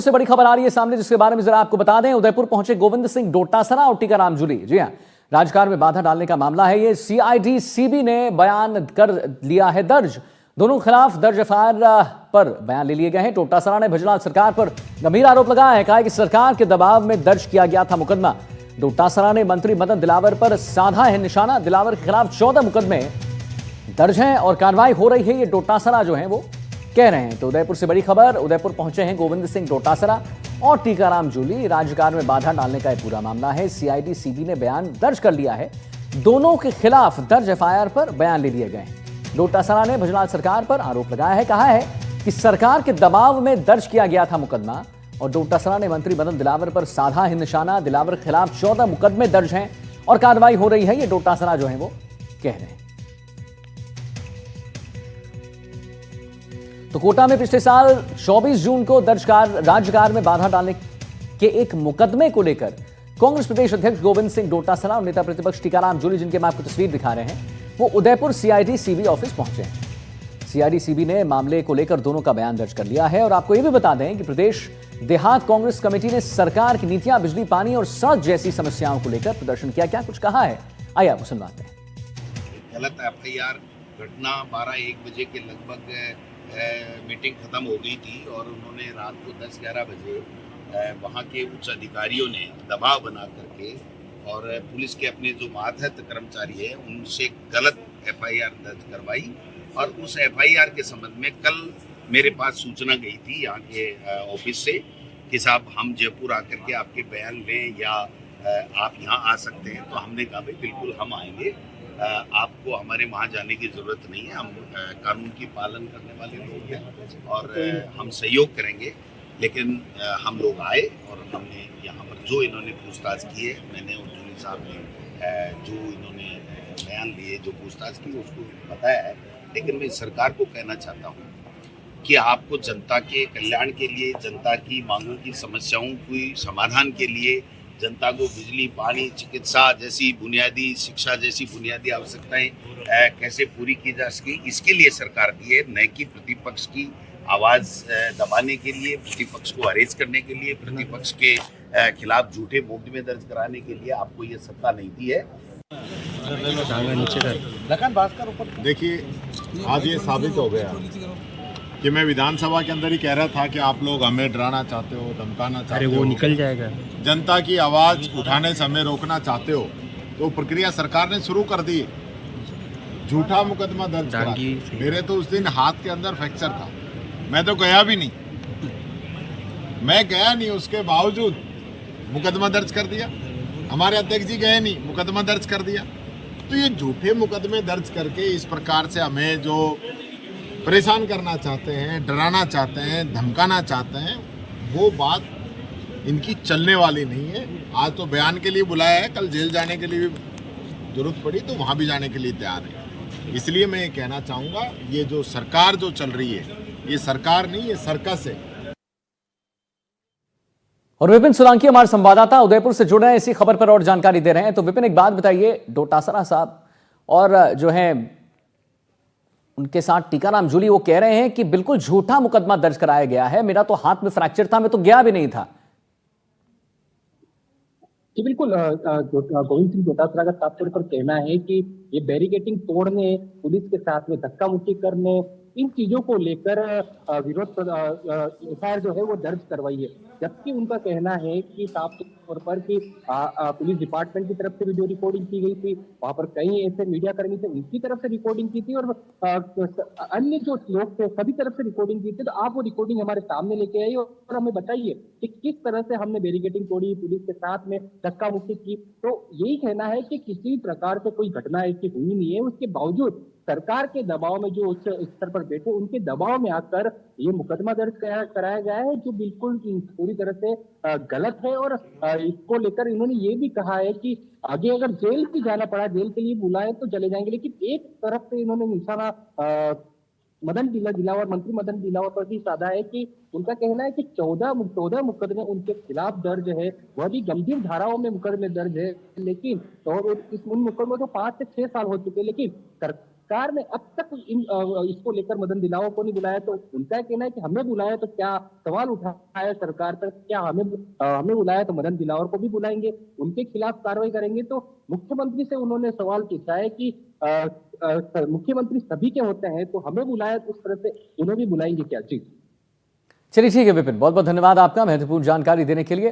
इससे बड़ी खबर आ रही है सामने, जिसके बारे में जरा आपको बता दें। उदयपुर पहुंचे गोविंद सिंह डोटासरा और टीकाराम जूली। जी हां, राजकारण में बाधा डालने का मामला है ये। सीआईडी सीबी ने बयान कर लिया है दर्ज। दोनों के खिलाफ दर्ज एफआईआर पर बयान ले लिए गए हैं। डोटासरा ने भजलाल सरकार पर गंभीर आरोप लगाया है। कहा है कि सरकार के दबाव में दर्ज किया गया था मुकदमा। डोटासरा ने मंत्री मदन दिलावर पर साधा है निशाना। दिलावर के खिलाफ 14 मुकदमे दर्ज हैं और कार्रवाई हो रही है, ये डोटासरा जो है वो कह रहे हैं। तो उदयपुर से बड़ी खबर, उदयपुर पहुंचे हैं गोविंद सिंह डोटासरा और टीकाराम जूली। राजकारण में बाधा डालने का यह पूरा मामला है। सीआईडी सीबी ने बयान दर्ज कर लिया है। दोनों के खिलाफ दर्ज एफआईआर पर बयान ले लिए गए हैं। डोटासरा ने भजलाल सरकार पर आरोप लगाया है। कहा है कि सरकार के दबाव में दर्ज किया गया था मुकदमा। और डोटासरा ने मंत्री मदन दिलावर पर साधा है निशाना। दिलावर के खिलाफ 14 मुकदमे दर्ज हैं और कार्रवाई हो रही है, ये डोटासरा जो है वो कह रहे हैं। तो कोटा में पिछले साल 24 जून को दर्ज राजकारण में बाधा डालने के एक मुकदमे को लेकर कांग्रेस प्रदेश अध्यक्ष गोविंद सिंह डोटासरा और नेता प्रतिपक्ष टीकाराम जूली, जिनके मैं आपको तस्वीर दिखा रहे हैं, वो उदयपुर सीआईडी सीबी ऑफिस पहुंचे हैं। सीआईडी सीबी ने मामले को लेकर दोनों का बयान दर्ज कर लिया है। और आपको यह भी बता दें कि प्रदेश देहात कांग्रेस कमेटी ने सरकार की नीतियां, बिजली, पानी और सड़क जैसी समस्याओं को लेकर प्रदर्शन किया। क्या कुछ कहा है, आइए आपको सुनवाते हैं। गलत एफआईआर घटना 12-1 बजे के लगभग मीटिंग खत्म हो गई थी और उन्होंने रात को 10-11 बजे वहाँ के उच्च अधिकारियों ने दबाव बना करके और पुलिस के अपने जो मातहत कर्मचारी है उनसे गलत एफआईआर दर्ज करवाई। और उस एफआईआर के संबंध में कल मेरे पास सूचना गई थी यहाँ के ऑफिस से कि साहब हम जयपुर आकर के आपके बयान लें या आप यहाँ आ सकते हैं। तो हमने कहा भाई बिल्कुल हम आएंगे, आपको हमारे वहाँ जाने की ज़रूरत नहीं है। हम कानून की पालन करने वाले लोग हैं और हम सहयोग करेंगे। लेकिन हम लोग आए और हमने यहाँ पर जो इन्होंने पूछताछ की है, मैंने और जूली साहब ने जो इन्होंने बयान लिए, जो पूछताछ की, उसको बताया है। लेकिन मैं सरकार को कहना चाहता हूँ कि आपको जनता के कल्याण के लिए, जनता की मांगों की समस्याओं के समाधान के लिए, जनता को बिजली, पानी, चिकित्सा जैसी बुनियादी, शिक्षा जैसी बुनियादी आवश्यकताएं कैसे पूरी की जा सके, इसके लिए सरकार दी है। न कि प्रतिपक्ष की आवाज़ दबाने के लिए, प्रतिपक्ष को अरेस्ट करने के लिए, प्रतिपक्ष के खिलाफ झूठे मुकदमे दर्ज कराने के लिए आपको ये सत्ता नहीं दी है। देखिए, आज ये साबित हो गया कि मैं विधानसभा के अंदर ही कह रहा था कि आप लोग हमें डराना चाहते हो, धमकाना चाहते हो, वो निकल जाएगा, जनता की आवाज़ उठाने से हमें रोकना चाहते हो। तो प्रक्रिया सरकार ने शुरू कर दी। झूठा मुकदमा दर्ज करा। मेरे तो उस दिन हाथ के अंदर फ्रैक्चर था, मैं तो गया भी नहीं, मैं गया नहीं, उसके बावजूद मुकदमा दर्ज कर दिया। हमारे अध्यक्ष जी गए नहीं, मुकदमा दर्ज कर दिया। तो ये झूठे मुकदमे दर्ज करके इस प्रकार से हमें जो परेशान करना चाहते हैं, डराना चाहते हैं, धमकाना चाहते हैं, वो बात इनकी चलने वाली नहीं है। आज तो बयान के लिए बुलाया है, कल जेल जाने के लिए भी जरूरत पड़ी तो वहाँ भी जाने के लिए तैयार है। इसलिए मैं ये कहना चाहूँगा, ये जो सरकार जो चल रही है, ये सरकार नहीं, ये सर्कस है। और विपिन सोलंकी हमारे संवाददाता उदयपुर से जुड़ रहे हैं, इसी खबर पर और जानकारी दे रहे हैं। तो विपिन, एक बात बताइए, डोटासरा साहब और जो है उनके साथ टीकाराम जूली, वो कह रहे हैं कि बिल्कुल झूठा मुकदमा दर्ज कराया गया है, मेरा तो हाथ में फ्रैक्चर था, मैं तो गया भी नहीं था। जी बिल्कुल, गोविंद सिंह डोटासरा का साफ तौर पर कहना है कि ये बैरिकेटिंग तोड़ने, पुलिस के साथ में धक्का मुक्की करने, इन चीजों को लेकर विरोध एफआईआर जो है वो दर्ज करवाई है। जबकि उनका कहना है कि साफ तौर पर कि पुलिस डिपार्टमेंट की तरफ से भी जो रिकॉर्डिंग की गई थी, वहां पर कई ऐसे मीडिया कर्मी थे, उनकी तरफ से रिकॉर्डिंग की थी और अन्य जो लोग थे सभी तरफ से रिकॉर्डिंग की थी। तो आप वो रिकॉर्डिंग हमारे सामने लेके आई और हमें बताइए कि किस तरह से हमने बैरिकेटिंग तोड़ी, पुलिस के साथ में धक्का मुक्की की। तो यही कहना है कि किसी प्रकार से कोई घटना ऐसी हुई नहीं है। उसके बावजूद सरकार के दबाव में जो उच्च स्तर पर बैठे, उनके दबाव में आकर ये मुकदमा दर्ज कराया गया है, जो बिल्कुल पूरी तरह से गलत है। और इसको लेकर इन्होंने ये भी कहा है कि आगे अगर जेल भी जाना पड़ा, जेल के लिए बुलाए तो चले जाएंगे। लेकिन एक तरफ से इन्होंने निशाना मदन दिलावर, मंत्री मदन दिलावर पर भी साधा है कि उनका कहना है कि 14 मुकदमे उनके खिलाफ दर्ज है, वह भी गंभीर धाराओं में मुकदमे दर्ज है। लेकिन तो उन मुकदमों को 5 से 6 साल हो चुके, लेकिन सरकार ने अब तक इसको लेकर मदन दिलावर को नहीं बुलाया, तो उनका कहना है कि हमें बुलाया तो क्या सवाल उठाया सरकार पर, क्या हमें बुलाया तो मदन दिलावर को भी बुलाएंगे, उनके खिलाफ कार्रवाई करेंगे। तो मुख्यमंत्री से उन्होंने सवाल पूछा है कि मुख्यमंत्री सभी के होते हैं, तो हमें बुलाया तो उस तरह से उन्हें भी बुलाएंगे क्या? जी चलिए ठीक है विपिन, बहुत बहुत धन्यवाद आपका महत्वपूर्ण जानकारी देने के लिए।